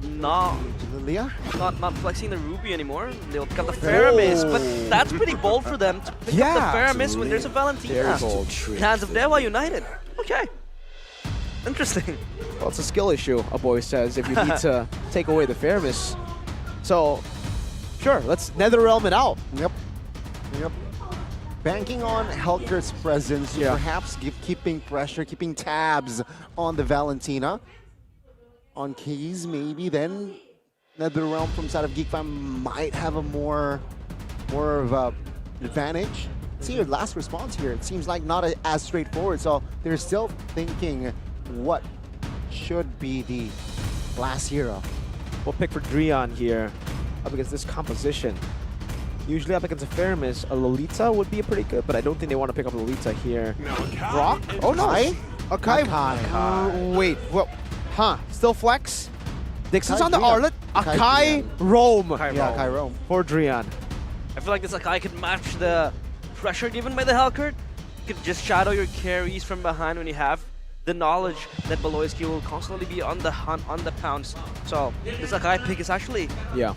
not Lilia? not flexing the Ruby anymore. They'll pick up the Faramis, but that's pretty bold for them to pick up the Faramis when there's a Valentina. In hands of DEWA United. Okay. Interesting. Well, it's a skill issue, a boy says, if you need to take away the Faramis. So, sure, let's NetherRealm it out. Yep. Banking on Helkert's presence, perhaps keeping pressure, keeping tabs on the Valentina. On keys, maybe then NetherRealm from side of GEEK Fam might have a more of a advantage. See your last response here. It seems like not as straightforward. So they're still thinking what should be the last hero. We'll pick for Dreon here up against this composition. Usually up against a Faramis, a Lolita would be pretty good, but I don't think they want to pick up Lolita here. Rock? Oh no! Akai? Wait, what? Huh? Still flex? Dixon's on the Arlet. Akai roam. Akai roam. For Dreon. I feel like this Akai could match the pressure given by the Helkert. You could just shadow your carries from behind when you have the knowledge that Beloyski will constantly be on the hunt, on the pounce. So this Akai pick is actually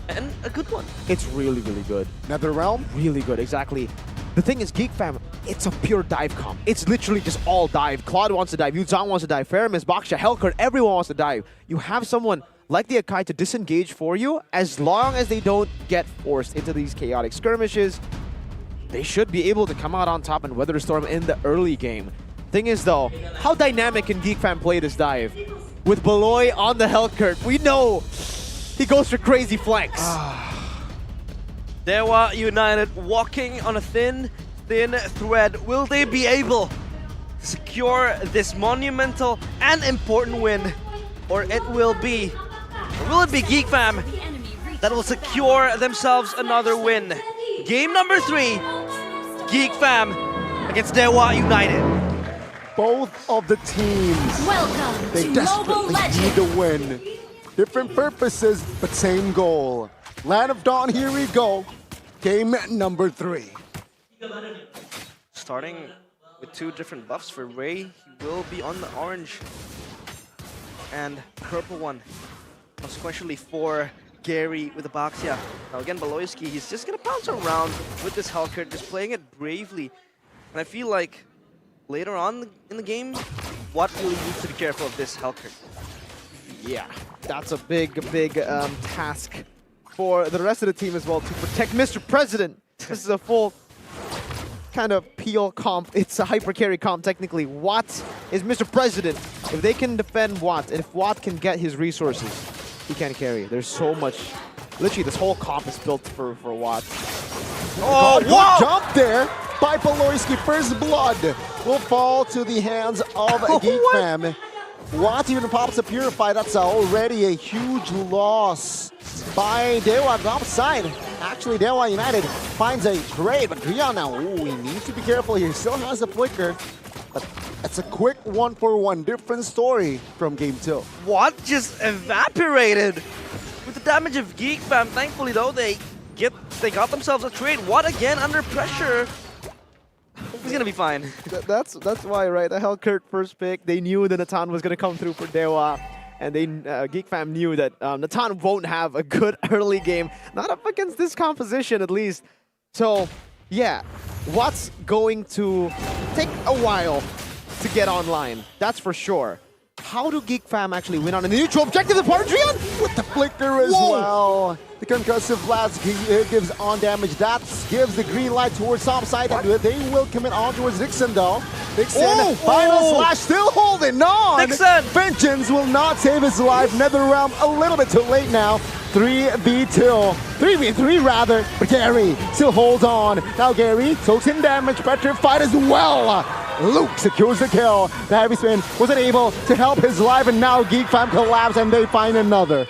and a good one. It's really, really good. NetherRealm? Really good, exactly. The thing is, GEEK Fam, it's a pure dive comp. It's literally just all dive. Claude wants to dive, Yuzong wants to dive, Faramis, Baksha, Helkert, everyone wants to dive. You have someone like the Akai to disengage for you. As long as they don't get forced into these chaotic skirmishes, they should be able to come out on top and weather the storm in the early game. Thing is though, how dynamic can GEEK Fam play this dive? With Beloy on the Helkert, we know he goes for crazy flex. DEWA United walking on a thin thread. Will they be able to secure this monumental and important win? Or will it be GEEK Fam that will secure themselves another win? Game number 3, GEEK Fam against DEWA United. Both of the teams, they desperately need to win. Different purposes, but same goal. Land of Dawn, here we go. Game number 3. Starting with 2 different buffs for Ray, he will be on the orange and purple one. Consequentially for Gary with the Baxia. Now again, Beloyski, he's just gonna bounce around with this Helkert, just playing it bravely. And I feel like later on in the game, Watt really needs to be careful of this Helkert. Yeah, that's a big task for the rest of the team as well to protect Mr. President. This is a full kind of PL comp. It's a hyper carry comp technically. Watt is Mr. President. If they can defend Watt, and if Watt can get his resources, he can carry. There's so much. Literally, this whole comp is built for Watt. Oh, what jump there by Beloyski. First blood will fall to the hands of GEEK Fam. Watt even pops a Purify. That's already a huge loss by DEWA outside. Actually, DEWA United finds a trade, but Dreon now, he needs to be careful here. Still has a flicker, but it's a quick 1-for-1. Different story from game 2. Watt just evaporated with the damage of GEEK Fam. Thankfully, though, they got themselves a trade. Watt again under pressure. He's gonna be fine. That's why, right? The Helkert first pick, they knew that Natan was gonna come through for DEWA. And they, GEEK Fam knew that Natan won't have a good early game. Not up against this composition, at least. So, yeah, Watt's going to take a while to get online. That's for sure. How do GEEK Fam actually win on a neutral objective? The Dreon with the flicker as well. The concussive blast gives on damage. That gives the green light towards top side, and they will commit on towards Dixon though. Dixon, final slash, still holding on. Dixon! Vengeance will not save his life. NetherRealm a little bit too late now. 3v2, 3v3 rather, but Gary still holds on. Now Gary soaks in damage, petrified as well. Luke secures the kill. The heavy spin wasn't able to help his life, and now GEEK Fam collapse and they find another.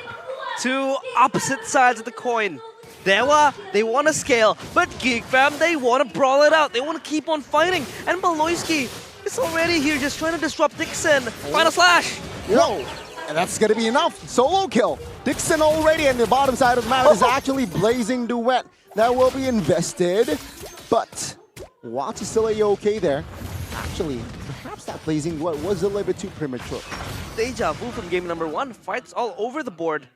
2 opposite sides of the coin. DEWA, they want to scale, but GEEK Fam, they want to brawl it out. They want to keep on fighting. And Beloyski is already here just trying to disrupt Dixon. Final slash. Whoa, and that's going to be enough. Solo kill. Dixon already on the bottom side of the map is actually blazing duet. That will be invested, but Watt is still A-OK there. Actually, perhaps that blazing duet was a little bit too premature. Deja vu from game number 1. Fights all over the board.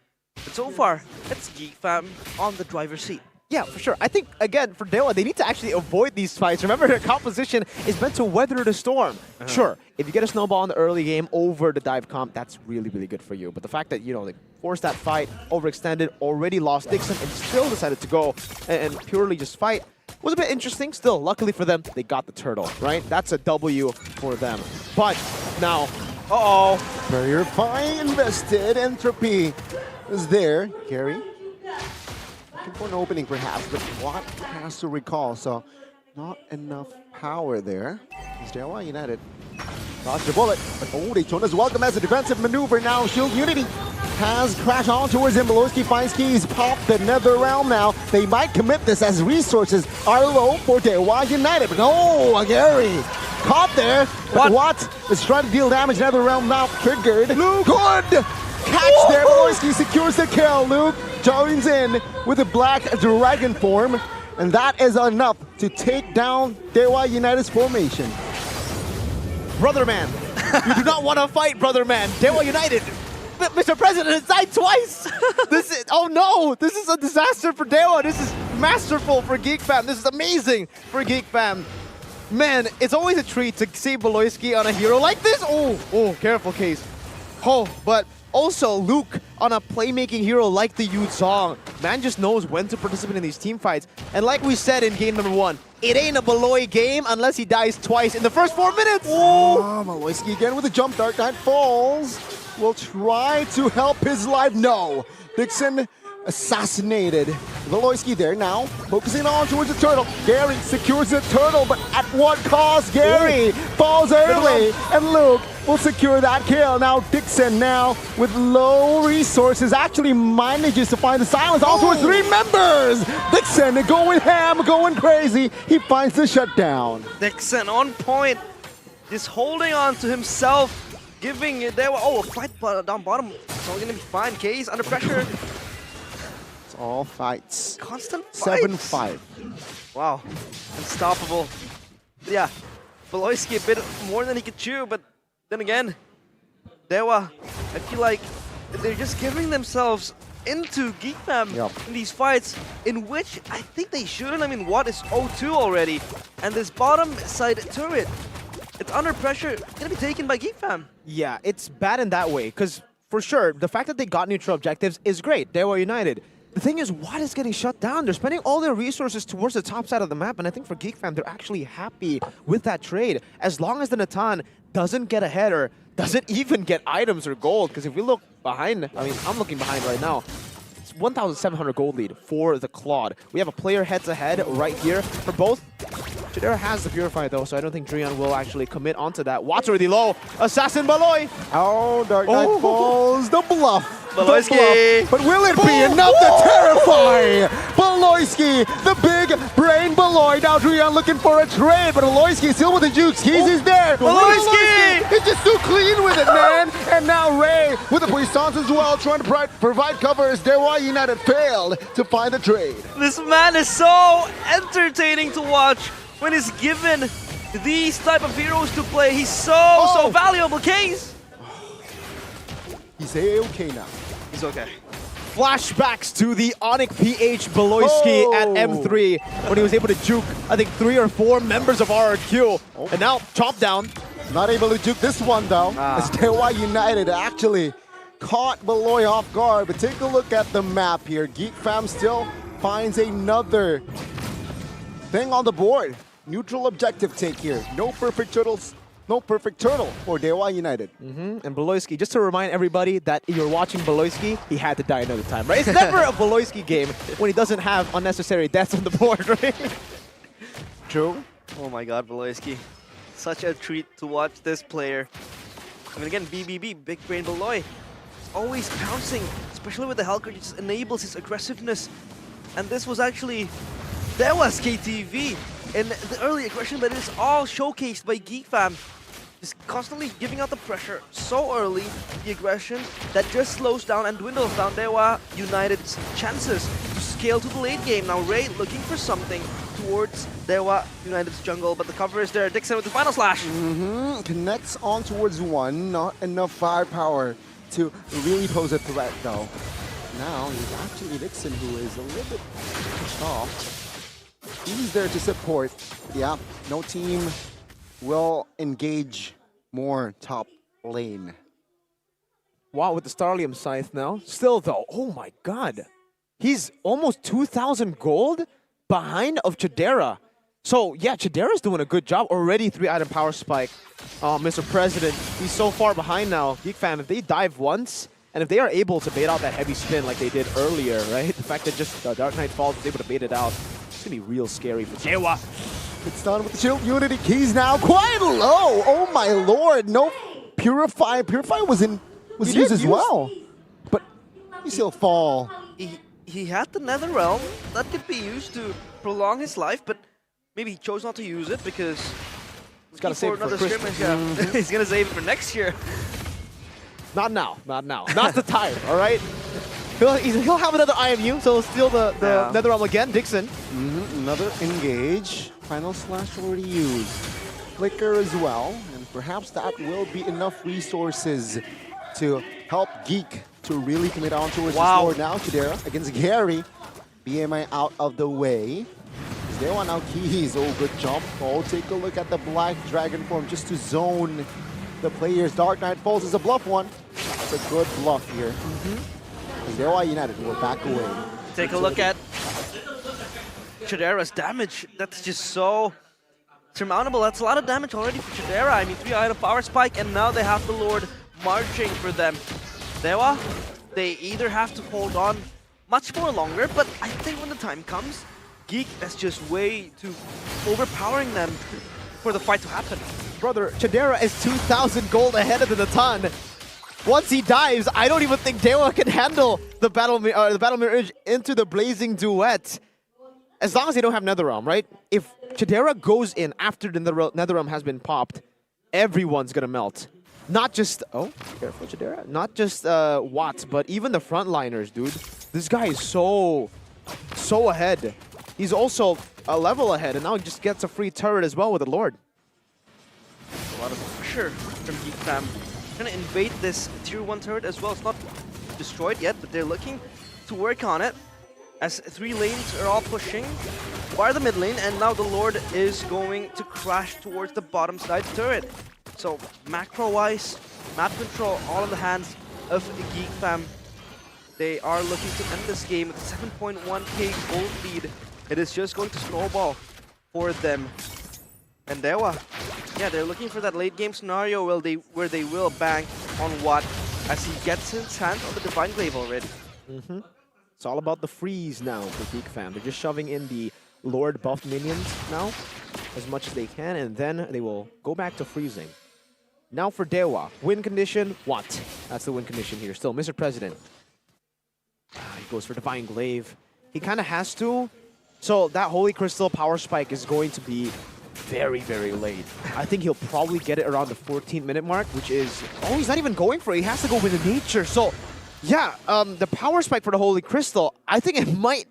But so far, it's Geek Fam on the driver's seat. Yeah, for sure. I think, again, for DEWA, they need to actually avoid these fights. Remember, their composition is meant to weather the storm. Sure, if you get a snowball in the early game over the dive comp, that's really, really good for you. But the fact that, you know, they forced that fight, overextended, already lost Dixon, and still decided to go and purely just fight was a bit interesting. Still, luckily for them, they got the turtle, right? That's a W for them. But now, Barrier fine invested. Entropy is there. Gary. Looking for an opening perhaps, but Watt has to recall, so not enough power there. It's DEWA United. Dodge the bullet, but oh, they shown as welcome as a defensive maneuver now. Shield Unity has crashed on towards him. Beloyski finds keys, pop the nether realm now. They might commit this as resources are low for DEWA United, but oh, Gary caught there. But Watt is trying to deal damage. Nether realm now triggered. Luke. Good catch there. Beloyski secures the kill. Luke joins in with a black dragon form, and that is enough to take down DEWA United's formation. Brother man, you do not want to fight, brother man. DEWA United, Mr. President has died twice. Oh no, this is a disaster for DEWA. This is masterful for Geek Fam. This is amazing for Geek Fam. Man, it's always a treat to see Beloyski on a hero like this. Oh, careful, Case. Oh, but also Luke on a playmaking hero like the Yu Zhong. Man just knows when to participate in these team fights. And like we said in game number 1, it ain't a Beloy game unless he dies twice in the first 4 minutes. Oh, Beloyski again with a jump. Dark Knight falls. Will try to help his life. No. Dixon assassinated. Beloyski there now, focusing on towards the turtle. Gary secures the turtle, but at what cost? Gary falls early, and Luke will secure that kill. Now Dixon now with low resources actually manages to find the silence all towards 3 members. Dixon going ham, going crazy. He finds the shutdown. Dixon on point, just holding on to himself, giving it there. Oh, a fight down bottom. It's all gonna be fine. Case under pressure. It's all fights. Constant fights. 7-5. Wow, unstoppable. But yeah, Beloyski a bit more than he could chew, but then again, DEWA, I feel like they're just giving themselves into Geek Fam in these fights, in which I think they shouldn't. I mean, Watt is 0-2 already, and this bottom side turret, it's under pressure, gonna be taken by Geek Fam. Yeah, it's bad in that way, because for sure, the fact that they got neutral objectives is great. DEWA United. The thing is, Watt is getting shut down. They're spending all their resources towards the top side of the map, and I think for Geek Fam, they're actually happy with that trade. As long as the Natan doesn't get ahead or doesn't even get items or gold, because if we look behind, I mean, I'm looking behind right now, it's 1,700 gold lead for the Claude. We have a player heads-ahead right here for both. Jadera has the Purify though, so I don't think Drian will actually commit onto that. Watt's already low. Assassin Beloy! Oh, Dark Knight falls. The bluff. Beloyski. But will it be enough to terrify? Beloyski, the big brain Beloy. Now Drian looking for a trade, but Beloyski still with the jukes. He's there. Beloyski! He's just too clean with it, man. And now Ray with the puissance as well, trying to provide cover as DEWA United failed to find a trade. This man is so entertaining to watch when he's given these type of heroes to play. He's so valuable. Case. He's A-okay now. He's okay. Flashbacks to the Onyx PH Beloyski at M3 when he was able to juke, I think, 3 or 4 members of RRQ. And now, chomp down. Not able to juke this one though. As DEWA United actually caught Beloy off guard. But take a look at the map here. Geek Fam still finds another thing on the board. Neutral objective take here. No perfect turtles. No perfect turtle for DEWA United. And Beloyski, just to remind everybody that if you're watching Beloyski, he had to die another time, right? It's never a Beloyski game when he doesn't have unnecessary deaths on the board, right? True. Oh my god, Beloyski. Such a treat to watch this player. I mean, again, BBB, Big Brain Beloy. It's always pouncing, especially with the Helker. It just enables his aggressiveness. And this was actually DEWA's KTV in the early aggression, but it's all showcased by Geek Fam. Just constantly giving out the pressure so early, the aggression that just slows down and dwindles down DEWA United's chances to scale to the late game. Now Ray looking for something towards DEWA United's jungle, but the cover is there. Dixon with the final slash. Connects on towards one. Not enough firepower to really pose a threat though. now it's actually Dixon who is a little bit pushed off. He's there to support. Yeah, no team will engage more top lane. Wow, with the Starlium Scythe now. Still though, oh my god. He's almost 2,000 gold behind of Chidera. So yeah, Chidera's doing a good job. Already 3-item power spike. Mr. President, he's so far behind now. Geek fam, if they dive once, and if they are able to bait out that heavy spin like they did earlier, right? The fact that just Dark Knight Falls was able to bait it out, it's gonna be real scary for Dewa. It's done with the Shield Unity. Keys now quite low. Oh my lord, no Purify. Purify was used as well. But he still fall. He had the Nether Realm that could be used to prolong his life, but maybe he chose not to use it because he's got to save it for Christmas. Scrimmage, yeah. He's gonna save it for next year. Not now, not now. Not the time, all right? He'll have another IMU, so he'll steal the Nether Realm again. Dixon. Another engage. Final Slash already used. Flicker as well, and perhaps that will be enough resources to help Geek to really commit on towards the sword now. Chidera against Gary. BMI out of the way. They want now Keys. Oh, good jump. Oh, take a look at the Black Dragon form just to zone the players. Dark Knight Falls is a bluff one. It's a good bluff here. Dewa United will back away. Take a look at Chidera's damage. That's just so surmountable. That's a lot of damage already for Chidera. I mean, 3-item power spike, and now they have the Lord marching for them. Dewa, they either have to hold on much more longer, but I think when the time comes, Geek is just way too overpowering them for the fight to happen. Brother, Chidera is 2,000 gold ahead of the ton. Once he dives, I don't even think Dewa can handle the battle mirror into the blazing duet. As long as they don't have Netherrealm, right? If Chidera goes in after the Netherrealm has been popped, everyone's gonna melt. Not just, oh, careful Chidera. Not just Watts, but even the frontliners, dude. This guy is so ahead. He's also a level ahead, and now he just gets a free turret as well with the Lord. A lot of pressure from Geek Fam. Trying to invade this tier 1 turret as well. It's not destroyed yet, but they're looking to work on it. As 3 lanes are all pushing, bar the mid lane, and now the Lord is going to crash towards the bottom side turret. So macro-wise, map control, all in the hands of Geek Fam. They are looking to end this game with a 7.1k gold lead. It is just going to snowball for them. And Dewa, yeah, they're looking for that late game scenario where they will bank on Watt as he gets his hands on the Divine Glaive already. It's all about the freeze now for Geek Fam. They're just shoving in the Lord buffed minions now as much as they can, and then they will go back to freezing. Now for Dewa, win condition, what? That's the win condition here. Still, Mr. President. He goes for Divine Glaive. He kind of has to. So that Holy Crystal power spike is going to be very, very late. I think he'll probably get it around the 14-minute mark, which is... Oh, he's not even going for it. He has to go with the nature. So, yeah, the power spike for the Holy Crystal, I think it might...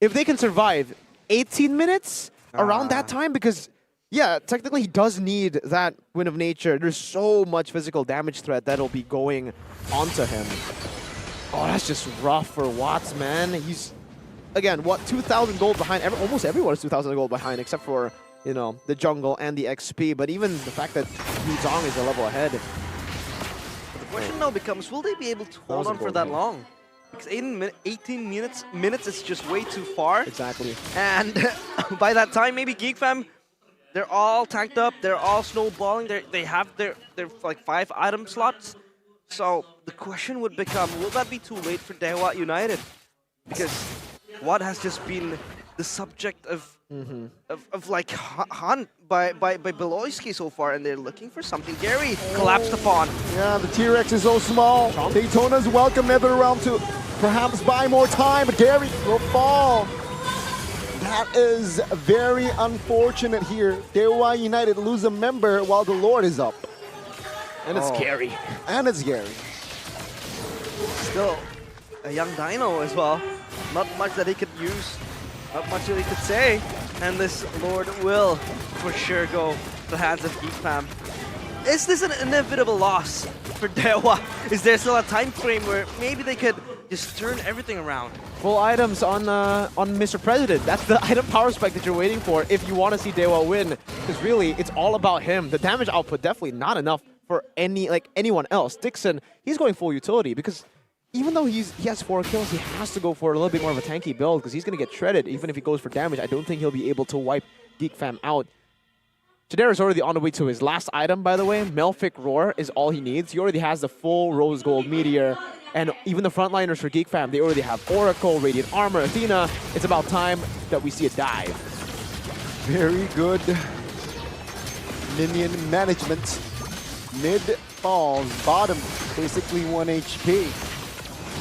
If they can survive 18 minutes around that time, because, yeah, technically he does need that Wind of Nature. There's so much physical damage threat that'll be going onto him. Oh, that's just rough for Watts, man. He's, again, what, 2,000 gold behind? Almost everyone is 2,000 gold behind, except for, you know, the jungle and the XP. But even the fact that Yuzong is a level ahead. But the question now becomes, will they be able to hold on for that long? Because 18 minutes is just way too far. Exactly. And by that time, maybe Geek Fam, they're all tanked up, they're all snowballing, they have their like 5 item slots. So the question would become, will that be too late for Dewa United? Because what has just been the subject of like hunt by Beloyski so far, and they're looking for something. Gary collapsed upon. Yeah, the T-Rex is so small. Daytona's welcome Netherrealm to perhaps buy more time, but Gary will fall. That is very unfortunate here. Dewa United lose a member while the Lord is up. And it's Gary. And it's Gary. Still a young dino as well. Not much that he could use, not much that he could say. And this Lord will for sure go to the hands of Geek Fam. Is this an inevitable loss for Dewa? Is there still a time frame where maybe they could just turn everything around. Full items on Mr. President. That's the item power spike that you're waiting for if you want to see DEWA win. Because really, it's all about him. The damage output definitely not enough for anyone else. Dixon, he's going full utility because even though he has 4 kills, he has to go for a little bit more of a tanky build because he's going to get shredded. Even if he goes for damage, I don't think he'll be able to wipe Geek Fam out. Jadera is already on the way to his last item, by the way. Melfic Roar is all he needs. He already has the full Rose Gold Meteor. And even the frontliners for Geek Fam, they already have Oracle, Radiant Armor, Athena. It's about time that we see a dive. Very good minion management. Mid falls, bottom basically 1 HP.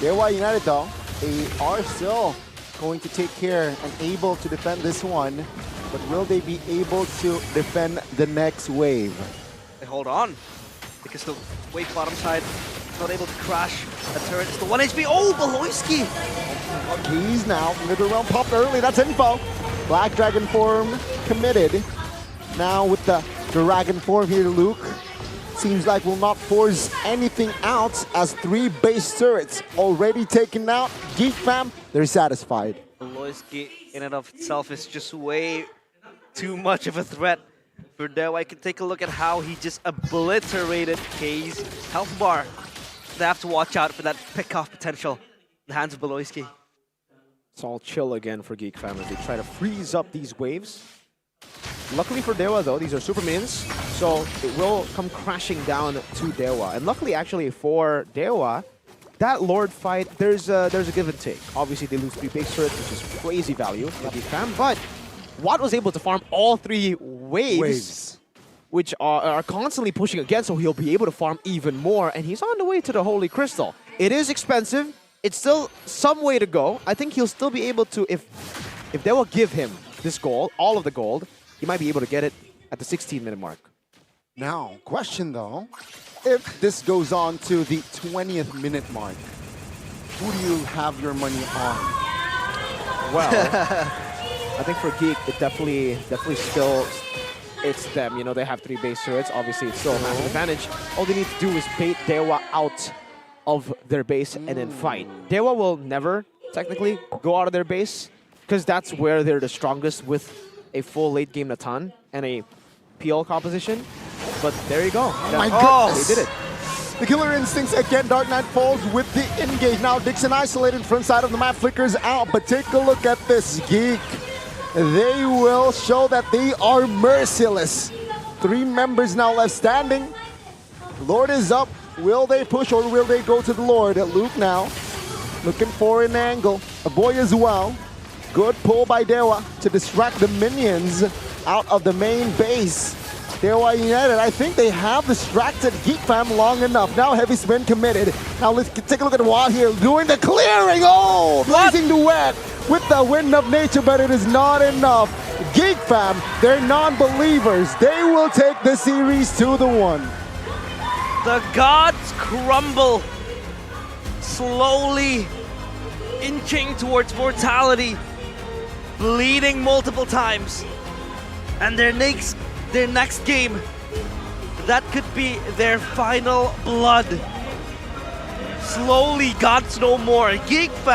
DEWA United though, they are still going to take care and able to defend this one. But will they be able to defend the next wave? They hold on because the wave bottom side not able to crash a turret. It's the 1 HP. Oh, Beloyski! He's now middle realm popped early. That's info. Black Dragon form committed. Now with the Dragon form here, Luke seems like will not force anything out as 3 base turrets already taken out. Geek Fam, they're satisfied. Beloyski in and of itself is just way too much of a threat for DEWA. I can take a look at how he just obliterated K's health bar. They have to watch out for that pick-off potential in the hands of Beloyski. It's all chill again for Geek Fam as they try to freeze up these waves. Luckily for DEWA though, these are super minions, so it will come crashing down to DEWA. And luckily actually for DEWA, that Lord fight, there's a give and take. Obviously they lose 3 base turrets, which is crazy value for Geek Fam, but Watt was able to farm all 3 waves. Which are constantly pushing again, so he'll be able to farm even more, and he's on the way to the Holy Crystal. It is expensive. It's still some way to go. I think he'll still be able to, if they will give him this gold, all of the gold, he might be able to get it at the 16-minute mark. Now, question though, if this goes on to the 20th minute mark, who do you have your money on? Well, I think for Geek, it definitely still, it's them. You know, they have 3 base turrets. Obviously, it's still a massive advantage. All they need to do is bait DEWA out of their base and then fight. DEWA will never, technically, go out of their base because that's where they're the strongest with a full late game Natan and a PL composition. But there you go. Oh my goodness. They did it. The killer instincts again. Dark Knight falls with the engage. Now Dixon isolated, front side of the map flickers out. But take a look at this, Geek. They will show that they are merciless. 3 members now left standing. Lord is up. Will they push or will they go to the Lord? Luke now looking for an angle. A boy as well. Good pull by DEWA to distract the minions out of the main base. DEWA United, I think they have distracted Geek Fam long enough. Now heavy spin committed. Now let's take a look at Watt here doing the clearing. Oh, blazing the wet with the wind of nature, but it is not enough. Geek Fam, they're non-believers. They will take the series 2-1. The gods crumble, slowly inching towards mortality, bleeding multiple times. And their next game, that could be their final blood. Slowly, gods no more. Geek Fam